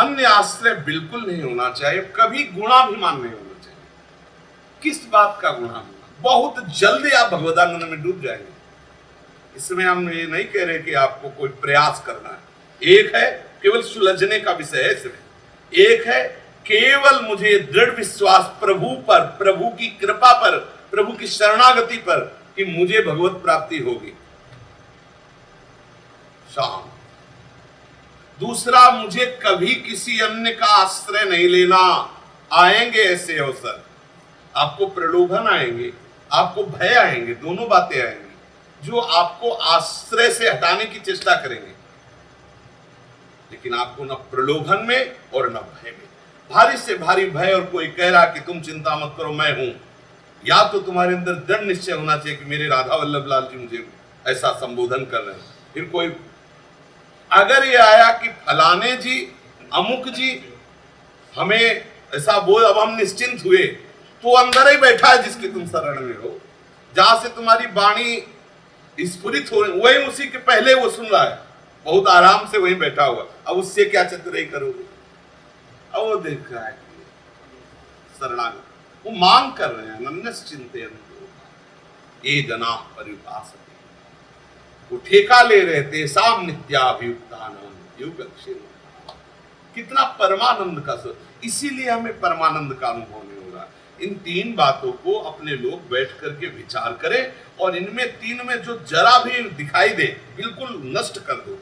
अन्य आश्रय बिल्कुल नहीं होना चाहिए, कभी गुणाभिमान नहीं होना चाहिए। किस बात का गुणाभिमान? बहुत जल्दी आप भगवदानंद में डूब जाएंगे। इसमें हम ये नहीं कह रहे कि आपको कोई प्रयास करना है। एक है केवल सुलझने का विषय है इसमें, एक है केवल मुझे दृढ़ विश्वास प्रभु पर, प्रभु की कृपा पर, प्रभु की शरणागति पर कि मुझे भगवत प्राप्ति होगी। शाम दूसरा, मुझे कभी किसी अन्य का आश्रय नहीं लेना। आएंगे ऐसे अवसर, आपको प्रलोभन आएंगे, आपको भय आएंगे, दोनों बातें आएंगी जो आपको आश्रय से हटाने की चेष्टा करेंगे, लेकिन आपको न प्रलोभन में और न भय में। भारी से भारी भय और कोई कह रहा कि तुम चिंता मत करो मैं हूं, या तो तुम्हारे अंदर दृढ़ निश्चय होना चाहिए कि मेरे राधा वल्लभ लाल जी मुझे ऐसा संबोधन कर रहे हैं। फिर कोई अगर ये आया कि फलाने जी, अमुक जी हमें ऐसा बोल, अब हम निश्चिंत हुए, तो अंदर ही बैठा है जिसके तुम शरण में हो, जहां से तुम्हारी वाणी स्फुरित हो, वही उसी के पहले वो सुन रहा है, बहुत आराम से वहीं बैठा हुआ। अब उससे क्या चतुराई करोगे? अब वो देख रहा है शरणागत, वो मांग कर रहे हैं नन्नस चिंतन ये जना परिभाषते, वो ठेका ले रहे थे साम नित्याभियुक्तानंद युग अक्षर। कितना परमानंद का स्वर, इसीलिए हमें परमानंद का अनुभव नहीं हो रहा। इन तीन बातों को अपने लोग बैठ करके विचार करें और इनमें तीन में जो जरा भी दिखाई दे बिल्कुल नष्ट कर दो।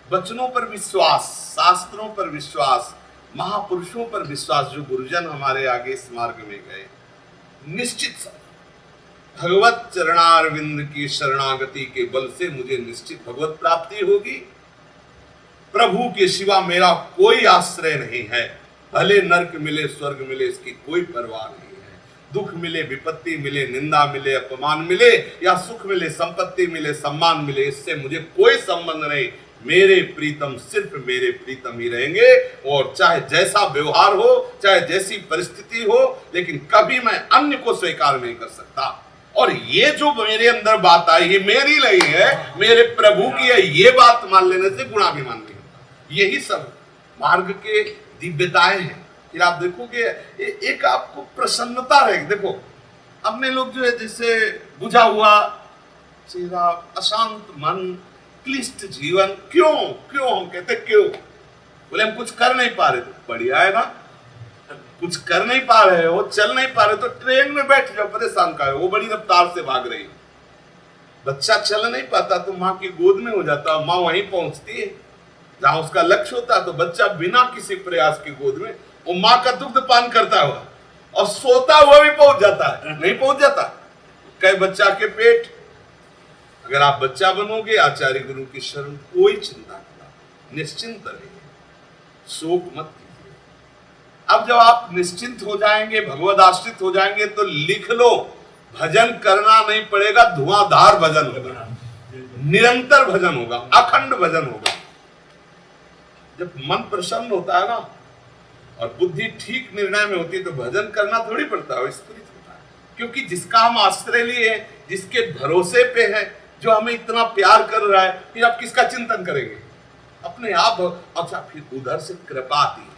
वचनों पर विश्वास, शास्त्रों पर विश्वास, महापुरुषों पर विश्वास, जो गुरुजन हमारे आगे इस मार्ग में गए, निश्चित सब भगवत चरणारविंद की शरणागति के बल से मुझे निश्चित भगवत प्राप्ति होगी। प्रभु के सिवा मेरा कोई आश्रय नहीं है। भले नरक मिले स्वर्ग मिले इसकी कोई परवाह नहीं है। दुख मिले विपत्ति मिले, निंदा मिले अपमान मिले, या सुख मिले संपत्ति मिले सम्मान मिले, इससे मुझे कोई संबंध नहीं। मेरे प्रीतम सिर्फ मेरे प्रीतम ही रहेंगे, और चाहे जैसा व्यवहार हो, चाहे जैसी परिस्थिति हो, लेकिन कभी मैं अन्य को स्वीकार नहीं कर सकता। और ये जो मेरे अंदर बात आई ये मेरी नहीं है, मेरे प्रभु की है, ये बात मान लेने से गुणाभिमान नहीं होता। यही सब मार्ग के दिव्यताएं हैं। फिर आप देखोगे एक आपको प्रसन्नता रहेगी। देखो अपने लोग जो है जैसे बुझा हुआ चेहरा, अशांत मन, क्लिष्ट जीवन, क्यों हम कहते क्यों? बोले हम कुछ कर नहीं पा रहे। तो बढ़िया है ना, कुछ कर नहीं पा रहे हो, चल नहीं पा रहे तो ट्रेन में बैठ जाओ, परेशान का है, वो बड़ी रफ्तार से भाग रही। बच्चा चल नहीं पाता तो माँ की गोद में हो जाता, माँ वहीं पहुंचती है जहां उसका लक्ष्य होता है, तो बच्चा बिना किसी प्रयास की गोद में वो माँ का दुग्ध पान करता हुआ और सोता हुआ भी पहुंच जाता है, नहीं पहुंच जाता कई बच्चा के पेट। अगर आप बच्चा बनोगे आचार्य गुरु की शरण, कोई चिंता नहीं, निश्चिंत रहिए, शोक मत कीजिए। अब जब आप निश्चिंत हो जाएंगे, भगवद आश्रित हो जाएंगे, तो लिख लो, भजन करना नहीं पड़ेगा, धुआंधार भजन होगा, निरंतर भजन होगा, अखंड भजन होगा। जब मन प्रसन्न होता है ना और बुद्धि ठीक निर्णय में होती है, तो भजन करना थोड़ी पड़ता है, स्फुरित होता है। क्योंकि जिसका हम आश्रय लिए, जिसके भरोसे पे है, जो हमें इतना प्यार कर रहा है, फिर आप किसका चिंतन करेंगे? अपने आप। अच्छा, फिर उधर से कृपा आती है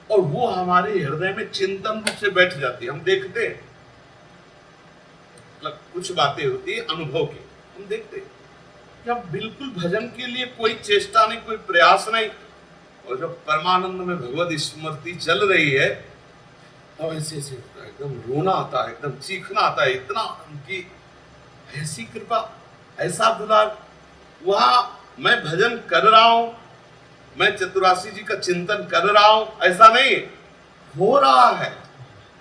और वो हमारे हृदय में चिंतन रूप से बैठ जाती है। हम देखते हैं, मतलब कुछ बातें होती है अनुभव की, हम देखते हैं कि हम बिल्कुल भजन के लिए कोई चेष्टा नहीं, कोई प्रयास नहीं, और जब परमानंद में भगवत स्मृति चल रही है तो ऐसे ऐसे होता है, एकदम रोना आता है, एकदम चीखना आता है, इतना उनकी ऐसी कृपा, ऐसा दुलार। वहां मैं भजन कर रहा हूं, मैं चतुरासी जी का चिंतन कर रहा हूं, ऐसा नहीं हो रहा है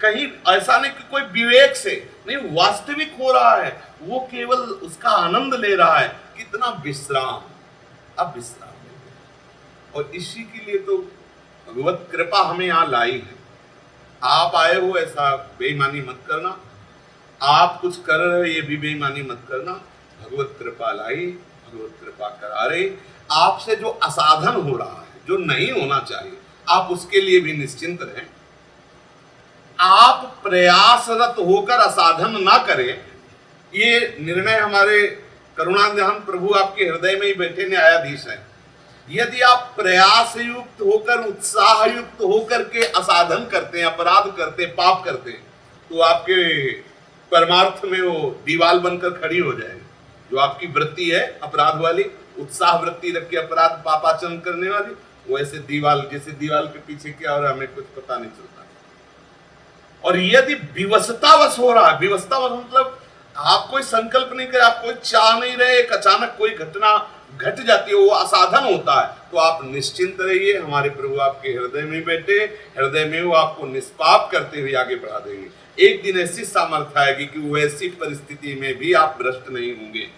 कहीं, ऐसा नहीं कि कोई विवेक से नहीं, वास्तविक हो रहा है। वो केवल उसका आनंद ले रहा है। कितना विश्राम, अब विश्राम। और इसी के लिए तो भगवत कृपा हमें यहाँ लाई है। आप आए हो ऐसा बेईमानी मत करना, आप कुछ कर रहे हो ये भी बेईमानी मत करना। भगवत कृपा लाई, भगवत कृपा करा रही। आपसे जो असाधन हो रहा है, जो नहीं होना चाहिए, आप उसके लिए भी निश्चिंत रहें। आप प्रयासरत होकर असाधन ना करें, ये निर्णय हमारे करुणानिधान प्रभु आपके हृदय में ही बैठे न्यायाधीश है। यदि आप प्रयास युक्त होकर, उत्साह युक्त होकर के असाधन करते हैं, अपराध करते हैं, पाप करते हैं, तो आपके परमार्थ में वो दीवाल बनकर खड़ी हो जाएगी। जो आपकी वृत्ति है अपराध वाली, उत्साह वृत्ति रख के अपराध पापाचरण करने वाली, वो ऐसे दीवाल, जैसे दीवाल के पीछे क्या हो रहा है हमें कुछ पता नहीं चलता। और यदि विवशतावश हो रहा है, विवशतावश मतलब आप कोई संकल्प नहीं करे, आप कोई चाह नहीं रहे, एक अचानक कोई घटना घट जाती है, वो असाधन होता है, तो आप निश्चिंत रहिए, हमारे प्रभु आपके हृदय में बैठे, हृदय में वो आपको निष्पाप करते हुए आगे बढ़ा देंगे। एक दिन ऐसी सामर्थ्य आएगी कि वो ऐसी परिस्थिति में भी आप भ्रष्ट नहीं होंगे।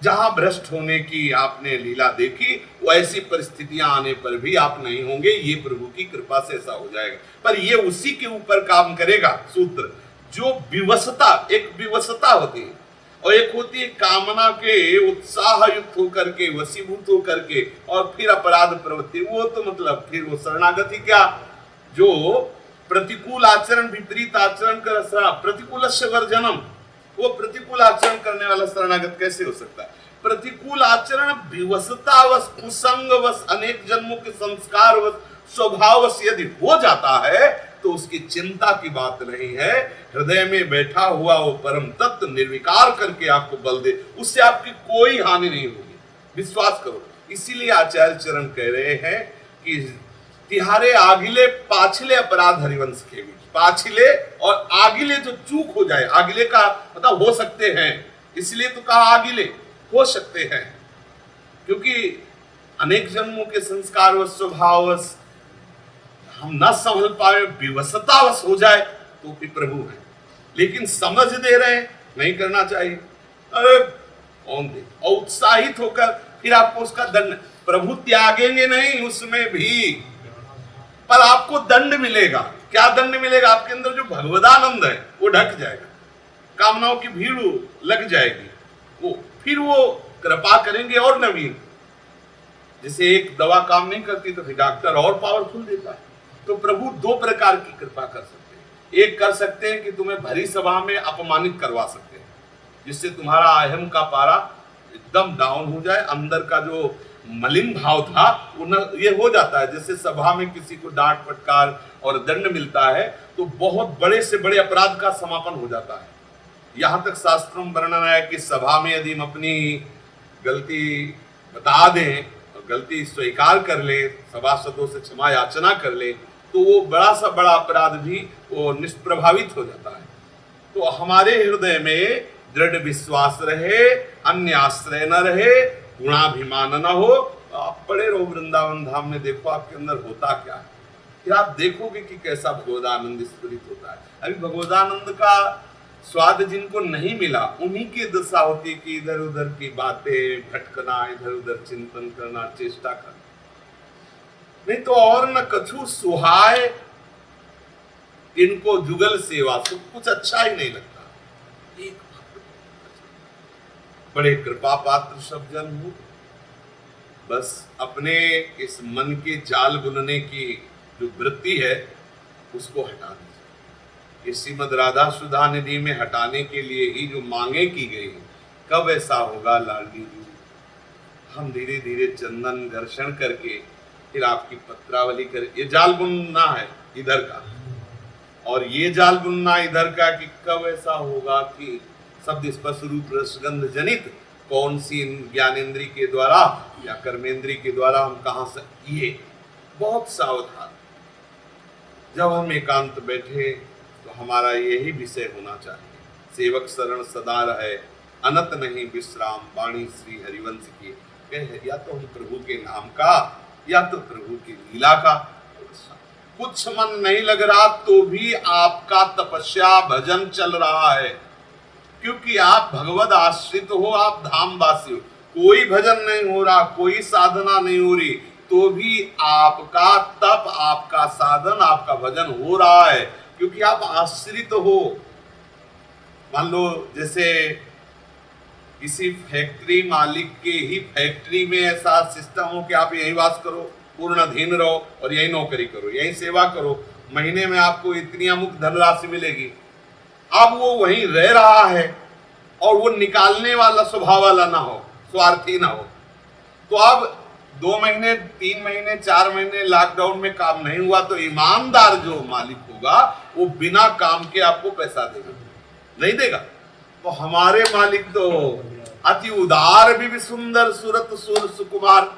जहां भ्रष्ट होने की आपने लीला देखी, वो ऐसी परिस्थितियां आने पर भी आप नहीं होंगे। ये प्रभु की कृपा से ऐसा हो जाएगा। पर ये उसी के ऊपर काम करेगा सूत्र, जो विवशता, एक विवशता होती है और एक होती है कामना के उत्साह युक्त होकर के, वशीभूत होकर के और फिर अपराध प्रवृत्ति। वो तो मतलब फिर वो शरणागति क्या, जो प्रतिकूल आचरण, विपरीत आचरण कर, प्रतिकूल वर्जनम, वो प्रतिकूल आचरण करने वाला शरणागत कैसे हो सकता है? प्रतिकूल आचरण विवशतावश, कुसंगवश, अनेक जन्मों के संस्कारवश, स्वभाववश यदि हो जाता है तो उसकी चिंता की बात नहीं है। हृदय में बैठा हुआ वो परम तत्व निर्विकार करके आपको बल दे, उससे आपकी कोई हानि नहीं होगी, विश्वास करो। इसीलिए आचार्य चरण कह रहे हैं कि तिहारे आगिले पाछले अपराध हरिवंश के भी, पाछले और आगिले जो चूक हो जाए, आगिले का मतलब हो सकते हैं, इसलिए तो कहा आगिले हो सकते हैं, क्योंकि अनेक जन्मों के संस्कारवश, स्वभाववश हम न समझ पाए, विवशतावश हो जाए तो भी प्रभु है। लेकिन समझ दे रहे, नहीं करना चाहिए, अरे कौन दे, और उत्साहित होकर फिर आपको उसका दंड, प्रभु त्यागेंगे नहीं उसमें भी, पर आपको दंड मिलेगा। क्या दंड मिलेगा? आपके अंदर जो भगवदानंद है वो ढक जाएगा, कामनाओं की भीड़ लग जाएगी, वो फिर वो कृपा करेंगे और नवीन। जैसे एक दवा काम नहीं करती तो फिर डॉक्टर और पावरफुल देता है। तो प्रभु दो प्रकार की कृपा कर सकते हैं। एक कर सकते हैं कि तुम्हें भरी सभा में अपमानित करवा सकते हैं, जिससे तुम्हारा अहम का पारा एकदम डाउन हो जाए, अंदर का जो मलिन भाव था ये हो जाता है। जैसे सभा में किसी को डांट फटकार और दंड मिलता है तो बहुत बड़े से बड़े अपराध का समापन हो जाता है। यहाँ तक शास्त्रों में वर्णन है कि सभा में यदि हम अपनी गलती बता दें और गलती स्वीकार कर ले, सभासदों से क्षमा याचना कर ले, तो वो बड़ा सा बड़ा अपराध भी वो निष्प्रभावित हो जाता है। तो हमारे हृदय में दृढ़ विश्वास रहे, अन्य आश्रय न रहे, गुणाभिमान न हो। आप पड़े रहो वृंदावन धाम में, देखो आपके अंदर होता क्या है, फिर आप देखोगे कि कैसा भगवदानंद स्फुरित होता है। अभी भगवदानंद का स्वाद जिनको नहीं मिला, उन्हीं की दशा होती है कि इधर उधर की बातें भटकना, इधर उधर चिंतन करना, चेष्टा करना, नहीं तो और न कछु सुहाय इनको जुगल सेवा, सब कुछ अच्छा ही नहीं लगता। एक बड़े कृपा पात्र सब जन हो, बस अपने इस मन के जाल बुनने की जो वृत्ति है उसको हटा दीजिए। इस श्रीमद राधा सुधा निधि में हटाने के लिए ही जो मांगे की गई, कब ऐसा होगा लाडली जी? हम धीरे धीरे चंदन घर्षण करके फिर आपकी पत्रावली कर, ये जाल बुनना है इधर का, और ये जाल बुनना इधर का, कि कब ऐसा होगा कि शब्द स्पर्श रूप रसगंध जनित कौन सी ज्ञानेन्द्री के द्वारा या कर्मेंद्री के द्वारा हम कहां से, ये बहुत सावधान। जब हम एकांत बैठे तो हमारा यही विषय होना चाहिए, सेवक शरण सदा रहे, अनत नहीं विश्राम, वाणी श्री हरिवंश की। या तो हम प्रभु के नाम का या तो प्रभु की लीला का। कुछ मन नहीं लग रहा तो भी आपका तपस्या भजन चल रहा है, क्योंकि आप भगवद आश्रित हो, आप धामवासी हो। कोई भजन नहीं हो रहा, कोई साधना नहीं हो रही, तो भी आपका तप, आपका साधन, आपका भजन हो रहा है, क्योंकि आप आश्रित हो। मान लो जैसे किसी फैक्ट्री मालिक के ही फैक्ट्री में ऐसा सिस्टम हो कि आप यही वास करो, पूर्ण अधीन रहो और यही नौकरी करो, यही सेवा करो, महीने में आपको इतनी अमुक धनराशि मिलेगी। अब वो वहीं रह रहा है और वो निकालने वाला स्वभाव वाला ना हो, स्वार्थी ना हो, तो अब 2 महीने 3 महीने 4 महीने लॉकडाउन में काम नहीं हुआ तो ईमानदार जो मालिक होगा वो बिना काम के आपको पैसा देगा, नहीं देगा। तो हमारे मालिक तो अति उदार भी सुंदर सूरत सुर सुकुमार।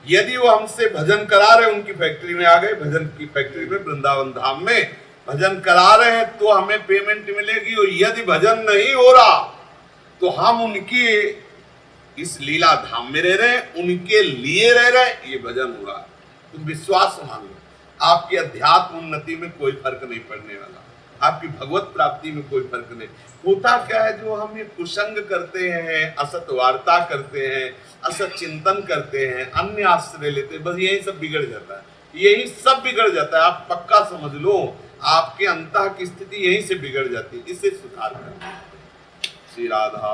यदि वो हमसे भजन करा रहे, उनकी फैक्ट्री में आ गए, भजन की फैक्ट्री में वृंदावन धाम में भजन करा रहे हैं तो हमें पेमेंट मिलेगी, और यदि भजन नहीं हो रहा तो हम उनकी इस लीला धाम में रह रहे हैं, उनके लिए रह रहे हैं, ये भजन हो रहा है। तो विश्वास मान लो, आपकी अध्यात्म उन्नति में कोई फर्क नहीं पड़ने वाला, आपकी भगवत प्राप्ति में कोई फर्क नहीं। होता क्या है, जो हम ये कुसंग करते हैं, असत वार्ता करते हैं, असत चिंतन करते हैं, अन्य आश्रय लेते हैं, बस यही सब बिगड़ जाता है, यही सब बिगड़ जाता है। आप पक्का समझ लो, आपके अंतः की स्थिति यहीं से बिगड़ जाती है। इसे सुधार करना। श्री राधा।